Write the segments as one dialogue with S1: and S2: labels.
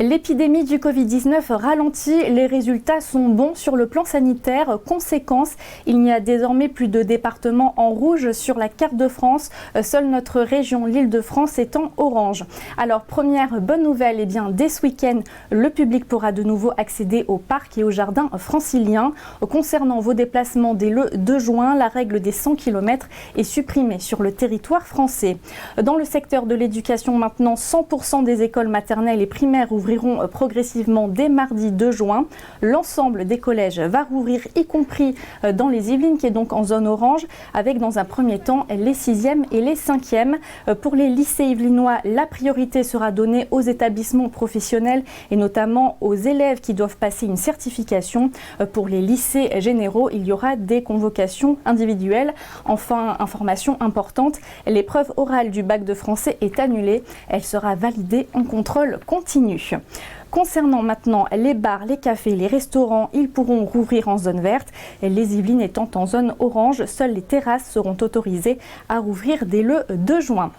S1: L'épidémie du Covid-19 ralentit, les résultats sont bons sur le plan sanitaire. Conséquence, il n'y a désormais plus de départements en rouge sur la carte de France. Seule notre région, l'Île-de-France, est en orange. Alors, première bonne nouvelle, dès ce week-end, le public pourra de nouveau accéder au parc et au jardin francilien. Concernant vos déplacements dès le 2 juin, la règle des 100 km est supprimée sur le territoire français. Dans le secteur de l'éducation maintenant, 100% des écoles maternelles et primaires ouvriront progressivement dès mardi 2 juin. L'ensemble des collèges va rouvrir, y compris dans les Yvelines, qui est donc en zone orange, avec dans un premier temps les 6e et les 5e. Pour les lycées yvelinois, la priorité sera donnée aux établissements professionnels et notamment aux élèves qui doivent passer une certification. Pour les lycées généraux, il y aura des convocations individuelles. Enfin, information importante, l'épreuve orale du bac de français est annulée. Elle sera validée en contrôle continu. Concernant maintenant les bars, les cafés, les restaurants, ils pourront rouvrir en zone verte. Les Yvelines étant en zone orange, seules les terrasses seront autorisées à rouvrir dès le 2 juin.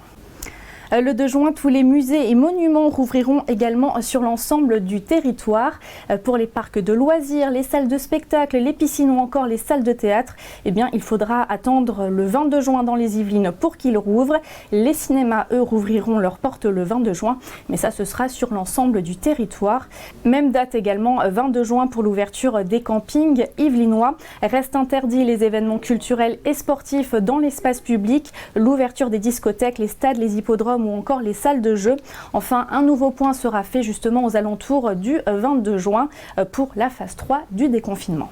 S1: Le 2 juin, tous les musées et monuments rouvriront également sur l'ensemble du territoire. Pour les parcs de loisirs, les salles de spectacle, les piscines ou encore les salles de théâtre, il faudra attendre le 22 juin dans les Yvelines pour qu'ils rouvrent. Les cinémas, eux, rouvriront leurs portes le 22 juin, mais ça, ce sera sur l'ensemble du territoire. Même date également, 22 juin pour l'ouverture des campings yvelinois. Restent interdits les événements culturels et sportifs dans l'espace public, l'ouverture des discothèques, les stades, les hippodromes ou encore les salles de jeu. Enfin, un nouveau point sera fait justement aux alentours du 22 juin pour la phase 3 du déconfinement.